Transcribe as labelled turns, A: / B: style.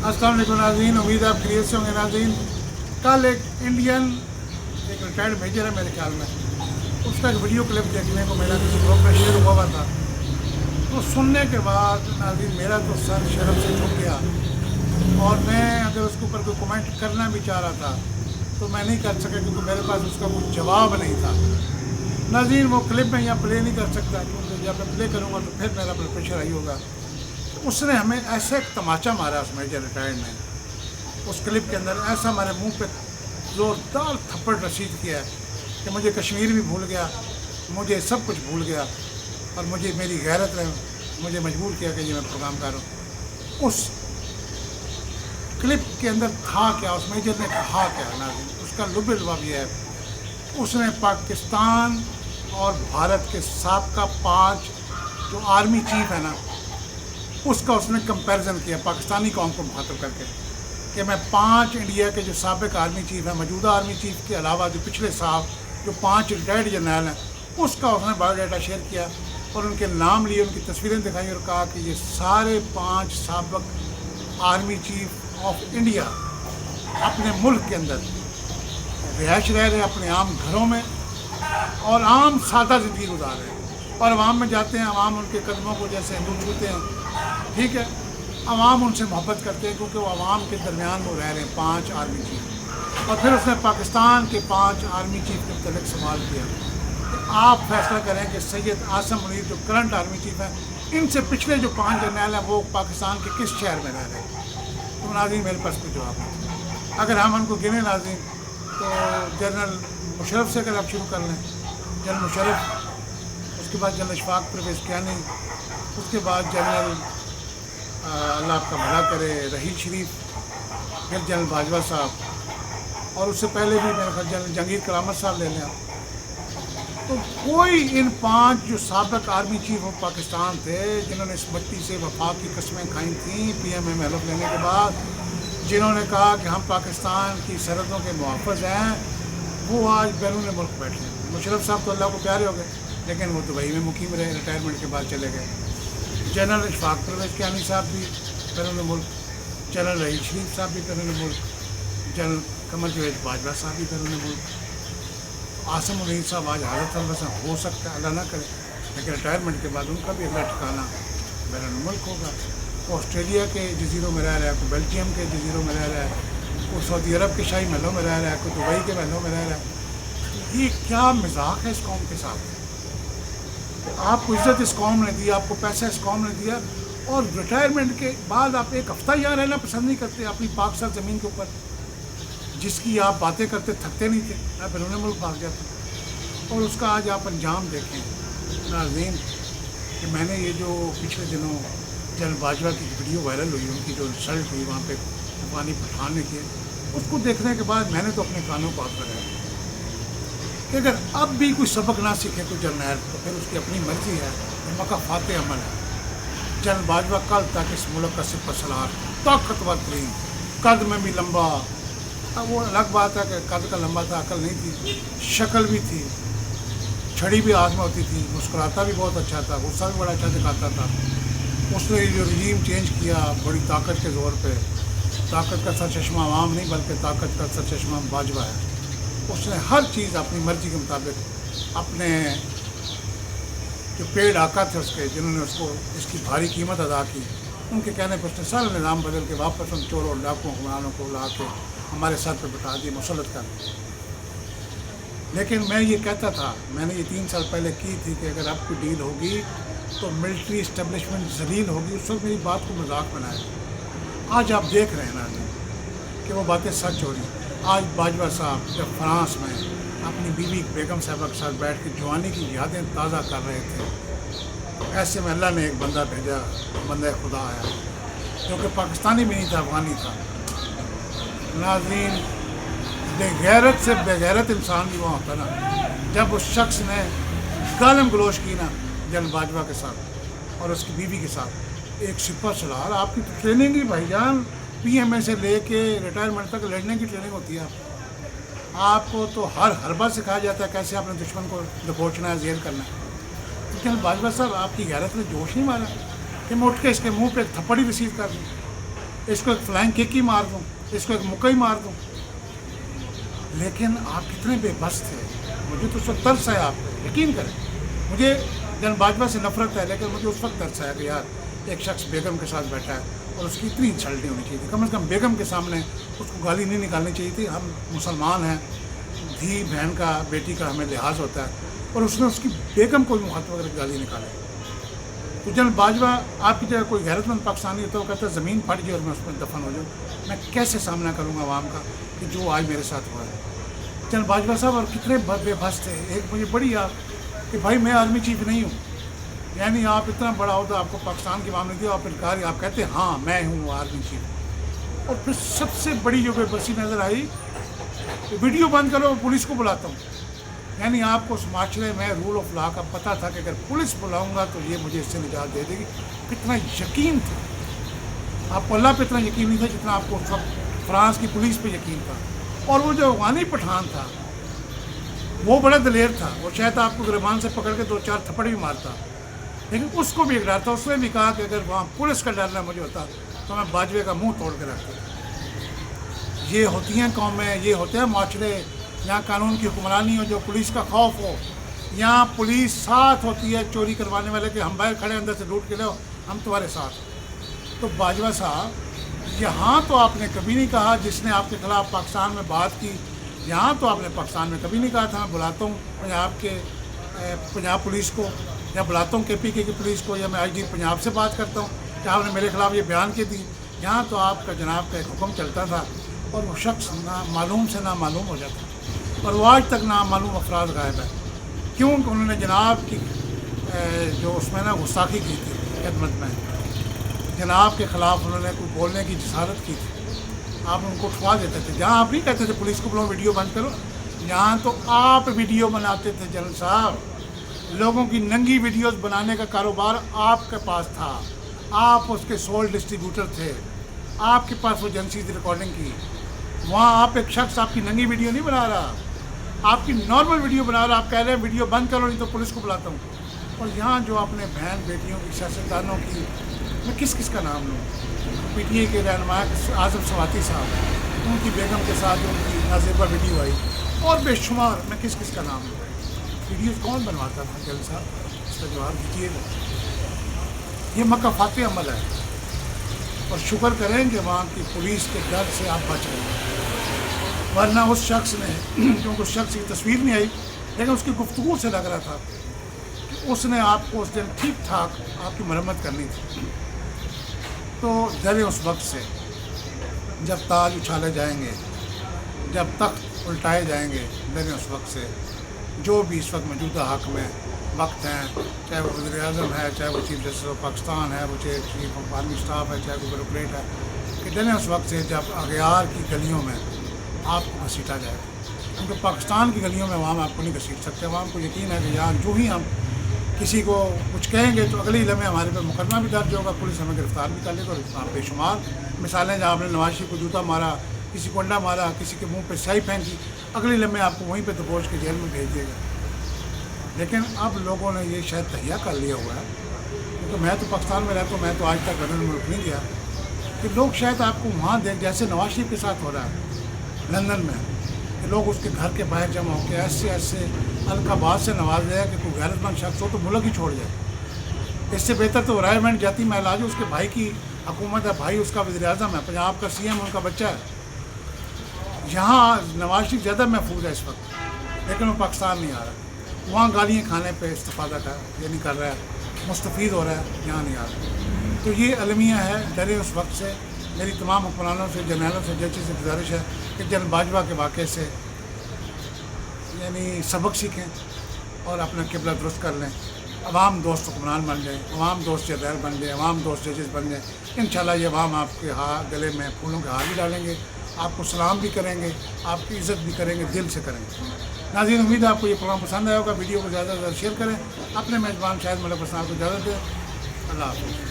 A: अस्सलाम वालेकुम नाज़रीन, उम्मीद है आप खैरियत से होंगे नाज़रीन। कल एक इंडियन एक रिटायर्ड मेजर है मेरे ख्याल में, उसका एक वीडियो क्लिप देखने को मेरा किसी ग्रुप में शेयर हुआ था। तो सुनने के बाद नाज़रीन मेरा तो सर शर्म से झुक गया और मैं अगर उसके ऊपर कोई कमेंट करना भी चाह रहा था तो मैं नहीं कर सका क्योंकि मेरे पास उसका कोई जवाब नहीं था। नाज़रीन वो क्लिप मैं यहाँ प्ले नहीं कर सकता क्योंकि जब मैं प्ले करूँगा तो फिर मेरा ब्लड प्रेशर हाई होगा। उसने हमें ऐसे एक तमाचा मारा उस मेजर रिटायर्ड ने, उस क्लिप के अंदर ऐसा हमारे मुंह पे ज़ोरदार थप्पड़ रसीद किया है कि मुझे कश्मीर भी भूल गया, मुझे सब कुछ भूल गया और मुझे मेरी गैरत ने मुझे मजबूर किया कि ये मैं प्रोग्राम कर रहा हूँ। उस क्लिप के अंदर था क्या, उस मेजर ने कहा क्या नाज़रीन, उसका लुब लबाब ये है, उसने पाकिस्तान और भारत के साबका 5 जो आर्मी चीफ है ना, उसका उसने कंपैरिजन किया पाकिस्तानी कौम को मुखातब करके कि मैं 5 इंडिया के जो साबिक आर्मी चीफ हैं, मौजूदा आर्मी चीफ के अलावा जो पिछले साल जो 5 रिटायर्ड जनरल हैं, उसका उसने बायोडाटा शेयर किया और उनके नाम लिए, उनकी तस्वीरें दिखाई और कहा कि ये सारे 5 साबिक आर्मी चीफ ऑफ इंडिया अपने मुल्क के अंदर रिहाइश रह रहे हैं, अपने आम घरों में और आम सादा ज़िंदगी गुजार रहे हैं और अवाम में जाते हैं, अवाम उनके कदमों को जैसे हिंदू छूते हैं, ठीक है, अवाम उनसे मोहब्बत करते हैं क्योंकि वो अवाम के दरमियान वो रह रहे हैं 5 आर्मी चीफ। और फिर उसने पाकिस्तान के 5 आर्मी चीफ के मतलब सवाल किया कि आप फैसला करें कि सैयद आसम मुनीर जो करंट आर्मी चीफ हैं, इनसे पिछले जो 5 जनरल हैं वो पाकिस्तान के किस शहर में रह रहे हैं। तो नाज़रीन मेरे पास कोई जवाब नहीं। अगर हम उनको गिने नाज़रीन तो जनरल मुशर्रफ से अगर आप शुरू कर लें, जनरल मुशर्रफ, उसके बाद जनरल इशफाक परवेज़ कियानी, उसके बाद जनरल अल्लाह आपका भला करे रहील शरीफ, फिर जनरल बाजवा साहब और उससे पहले भी मेरे ख्याल जनरल जहांगीर करामत साहब ले लें। तो कोई इन 5 जो साबिक आर्मी चीफ ऑफ पाकिस्तान थे जिन्होंने इस मट्टी से वफा की कस्में खाई थीं PMA में हलफ लेने के बाद, जिन्होंने कहा कि हम पाकिस्तान की सरहदों के मुहाफ़िज़ हैं, वो आज बैरून मुल्क बैठे हैं। मुशर्रफ साहब तो अल्लाह को प्यारे हो गए लेकिन वो दुबई में मुकीम रहे, रिटायरमेंट के बाद चले गए। जनरल इशफाक परवेज़ कियानी साहब भी बैरून मुल्क, जनरल रहील शरीफ साहब भी बैरून मुल्क, जनरल कमर जवेद बाजवा साहब भी बैरून मुल्क, आसम मुनीर साहब आज हालत अलबसा हो सकता है, अल्लाह ना करे, लेकिन रिटायरमेंट के बाद उनका भी अगला ठिकाना बैरून मुल्क होगा। वो ऑस्ट्रेलिया के जजीरों में रह रहा है, कोई बेल्जियम के जजीरों में रह रहा है, कोई सऊदी अरब के शाही महलों में रह रहा है, कोई दुबई के महलों में रह रहा है। ये क्या मजाक है इस कौम के साथ। आपको इज़्ज़त इस कौम ने दी, आपको पैसा इस कौम ने दिया और रिटायरमेंट के बाद आप एक हफ़्ता यहाँ रहना पसंद नहीं करते अपनी पाक साथ ज़मीन के ऊपर, जिसकी आप बातें करते थकते नहीं थे, आप बैरून मुल्क भाग जाते। और उसका आज आप अंजाम देखें नाज़रीन कि मैंने ये जो पिछले दिनों जनरल बाजवा की वीडियो वायरल हुई, उनकी जो इंसल्ट हुई वहाँ पे अफगानी पठान ने किए, उसको देखने के बाद मैंने तो अपने कानों को हाथ लगाया कि अगर अब भी कोई सबक ना सीखे कोई जर्नैल तो फिर उसकी अपनी मर्ज़ी है, मका फाते अमल है। जनरल बाजवा कल तक इस मुल्क का सिपह सलार, ताकतवर तरीन, कद में भी लंबा, अब वो अलग बात है कि कद का लंबा था, अकल नहीं थी, शक्ल भी थी, छड़ी भी हाथ में होती थी, मुस्कुराता भी बहुत अच्छा था, गुस्सा भी बड़ा अच्छा दिखाता था। उसने जो रजीम चेंज किया बड़ी ताकत के ज़ोर पे, ताकत का सरचश्मा आवाम नहीं बल्कि ताकत का सरचश्मा बाजवा है। उसने हर चीज़ अपनी मर्ज़ी के मुताबिक अपने जो पेड़ आका थे उसके, जिन्होंने उसको इसकी भारी कीमत अदा की, उनके कहने पर उसने सारा निज़ाम बदल के वापस उन चोरों और डाकुओं हुक्मरानों को ला के हमारे सर पर बिठा दिए, मुसल्लत कर दिए। लेकिन मैं ये कहता था, मैंने ये 3 साल पहले की थी कि अगर अब कोई डील होगी तो मिलिट्री इस्टेब्लिशमेंट जलील होगी। उस वक्त मेरी बात को मजाक बनाया। आज आप देख रहे हैं ना कि वो बातें सच हो रही। आज बाजवा साहब जब फ्रांस में अपनी बीवी बेगम साहबा के साथ बैठ के जवानी की यादें ताज़ा कर रहे थे, तो ऐसे में अल्लाह ने एक बंदा भेजा, बंदा खुदा आया जो कि पाकिस्तानी भी नहीं था, अफगानी था। नाज़रीन बेगैरत से बेगैरत इंसान भी वहाँ होता ना, जब उस शख्स ने गालम गलोच की ना जनरल बाजवा के साथ और उसकी बीवी के साथ, एक सिपह सलार, आपकी तो ट्रेनिंग ही भाईजान PMA से लेके रिटायरमेंट तक लड़ने की ट्रेनिंग होती है। आपको तो हर हरबा सिखाया जाता है कैसे अपने दुश्मन को दबोचना है, जेल करना है। तो क्या बाजवा साहब आपकी गैरत ने जोश नहीं मारा कि मैं उठ के इसके मुंह पे एक थप्पड़ी रिसीव कर दी, اس کو ایک فلائنگ کک ہی مار دوں, اس کو ایک مکہ ہی مار دوں. لیکن آپ کتنے بے بس تھے. مجھے تو اس وقت ترس ہے آپ پہ, یقین کریں. مجھے جنرل باجوہ سے نفرت ہے, لیکن مجھے اس وقت ترس ہے کہ یار ایک شخص بیگم کے ساتھ بیٹھا ہے اور اس کی اتنی انسلٹ نہیں ہونی چاہیے تھی. کم از کم بیگم کے سامنے اس کو گالی نہیں نکالنی چاہیے تھی. ہم مسلمان ہیں, دھی بہن کا بیٹی کا ہمیں لحاظ ہوتا ہے, اور اس نے اس کی بیگم کو بھی مخاطب وغیرہ گالی نکالے. تو جنرل باجوہ آپ کی جگہ کوئی غیرت مند پاکستانی ہوتا ہے, وہ کہتا ہے زمین پھٹ جائے اور میں اس میں دفن ہو جاؤں. میں کیسے سامنا کروں گا عوام کا کہ جو آج میرے ساتھ ہوا ہے. جنرل باجوہ صاحب اور کتنے بے بس تھے. ایک مجھے بڑی یاد کہ بھائی میں آرمی چیف نہیں ہوں, یعنی آپ اتنا بڑا عہدہ آپ کو پاکستان کی عوام نے دیا, اور پھر آپ کہتے ہیں ہاں میں ہوں آرمی چیف. اور پھر سب سے بڑی جو بے بسی نظر آئی, ویڈیو بند کرو, پولیس کو بلاتا ہوں. یعنی آپ کو اس معاشرے میں رول آف لا کا پتہ تھا کہ اگر پولیس بلاؤں گا تو یہ مجھے اس سے نجات دے دے گی. کتنا یقین تھا آپ کو, اللہ پہ اتنا یقین نہیں تھا جتنا آپ کو اس وقت فرانس کی پولیس پہ یقین تھا. اور وہ جو افغانی پٹھان تھا وہ بڑا دلیر تھا, وہ شاید آپ کو گریبان سے پکڑ کے 2-4 تھپڑ بھی مارتا, لیکن اس کو بھی ایک ڈر تھا. اس نے بھی کہا کہ اگر وہاں پولیس کا ڈر نہ مجھے ہوتا تو میں باجوے کا منہ توڑ کے رکھتا. یہ ہوتی ہیں قومیں, یہ ہوتے ہیں معاشرے جہاں قانون کی حکمرانی ہو, جو پولیس کا خوف ہو. یہاں پولیس ساتھ ہوتی ہے چوری کروانے والے کہ ہم باہر کھڑے اندر سے لوٹ کے لو, ہم تمہارے ساتھ. تو باجوہ صاحب یہاں تو آپ نے کبھی نہیں کہا, جس نے آپ کے خلاف پاکستان میں بات کی, یہاں تو آپ نے پاکستان میں کبھی نہیں کہا تھا میں بلاتا ہوں پنجاب پولیس کو, یا بلاتا ہوں KPK کی پولیس کو, یا میں IG پنجاب سے بات کرتا ہوں کہ آپ نے میرے خلاف یہ بیان کی تھی. یہاں تو آپ کا جناب کا ایک حکم چلتا تھا, اور وہ شخص معلوم سے نامعلوم ہو جاتا, اور وہ آج تک نامعلوم افراد غائب ہے. کیوں کہ انہوں نے جناب کی جو اس میں گستاخی کی تھی خدمت میں, جناب کے خلاف انہوں نے کوئی بولنے کی جسارت کی تھی, آپ ان کو اٹھوا دیتے تھے. جہاں آپ نہیں کہتے تھے پولیس کو بلاؤ ویڈیو بند کرو, یہاں تو آپ ویڈیو بناتے تھے. جنرل صاحب لوگوں کی ننگی ویڈیوز بنانے کا کاروبار آپ کے پاس تھا, آپ اس کے سول ڈسٹریبیوٹر تھے, آپ کے پاس وہ ایجنسی تھی ریکارڈنگ کی. وہاں آپ ایک شخص آپ کی ننگی ویڈیو نہیں بنا رہا, آپ کی نارمل ویڈیو بنا رہا. آپ کہہ رہے ہیں ویڈیو بند کرو نہیں تو پولیس کو بلاتا ہوں. اور یہاں جو اپنے بہن بیٹیوں کی سیاستدانوں کی, میں کس کس کا نام لوں, PTA کے رہنما اعظم سواتی صاحب, ان کی بیگم کے ساتھ ان کی نازیبہ ویڈیو آئی, اور بے شمار, میں کس کس کا نام لوں. ویڈیوز کون بنواتا تھا جنرل صاحب, اس کا جواب دیجیے گا. یہ مکافات عمل ہے, اور شکر کریں کہ وہاں کی پولیس کے ڈر سے آپ بچ گئے. ورنہ اس شخص نے, کیونکہ اس شخص کی تصویر نہیں آئی, لیکن اس کی گفتگو سے لگ رہا تھا کہ اس نے آپ کو اس دن ٹھیک ٹھاک آپ کی مرمت کرنی تھی. تو ڈرے اس وقت سے, جب تاج اچھالے جائیں گے, جب تخت الٹائے جائیں گے, ڈرے اس وقت سے. جو بھی اس وقت موجودہ حاکم میں وقت ہیں, چاہے وہ وزیر اعظم ہے, چاہے وہ چیف جسٹس آف پاکستان ہے, وہ چاہے چیف آف آرمی اسٹاف ہے, چاہے وہ بیوروکریٹ ہے, کہ ڈرے اس وقت سے جب اغیار کی گلیوں میں آپ کو گھسیٹا جائے. کیونکہ پاکستان کی گلیوں میں عوام آپ کو نہیں گھسیٹ سکتے. عوام کو یقین ہے کہ یہاں جو ہی ہم کسی کو کچھ کہیں گے تو اگلی لمحے ہمارے پہ مقدمہ بھی درج ہوگا, پولیس ہمیں گرفتار بھی کر لے گا. اور بے شمار مثالیں جہاں آپ نے نواز شریف کو جوتا مارا, کسی کو انڈا مارا, کسی کے منہ پہ سیاہی پھینکی, اگلی لمحے آپ کو وہیں پہ دبوچ کے جیل میں بھیج دے گا. لیکن اب لوگوں نے یہ شاید تہیا کر لیا ہوا ہے, کیونکہ میں تو پاکستان میں رہتا ہوں, میں تو آج تک گورنر ملک نہیں گیا, کہ لوگ شاید آپ کو وہاں دیکھ, جیسے نواز شریف کے ساتھ ہو رہا ہے لندن میں, کہ لوگ اس کے گھر کے باہر جمع ہو کے ایسے القابات سے نواز رہے کہ کوئی غیرت مند شخص ہو تو ملک ہی چھوڑ جائے. اس سے بہتر تو رائمنڈ جاتی میں علاج, اس کے بھائی کی حکومت ہے, بھائی اس کا وزیر اعظم ہے, پنجاب کا CM ان کا بچہ ہے. یہاں نواز شریف زیادہ محفوظ ہے اس وقت, لیکن وہ پاکستان نہیں آ رہا. وہاں گالیاں کھانے پہ استفادہ نہیں کر رہا ہے, مستفید ہو رہا ہے, یہاں نہیں آ رہا. تو یہ المیہ ہے. ڈرے اس وقت سے. میری تمام حکمرانوں سے, جرنیلوں سے, ججز سے گزارش ہے کہ جنرل باجوہ کے واقعے سے یعنی سبق سیکھیں اور اپنا قبلہ درست کر لیں. عوام دوست حکمران بن جائیں, عوام دوست جرنیل بن جائیں, عوام دوست ججز بن جائیں. انشاءاللہ یہ عوام آپ کے گلے میں پھولوں کے ہار بھی ڈالیں گے, آپ کو سلام بھی کریں گے, آپ کی عزت بھی کریں گے, دل سے کریں گے. ناظرین, امید ہے آپ کو یہ پروگرام پسند آیا ہوگا. ویڈیو کو زیادہ سے زیادہ شیئر کریں. اپنے میزبان شاہد ملک حسن کو اجازت دیں. اللہ حافظ.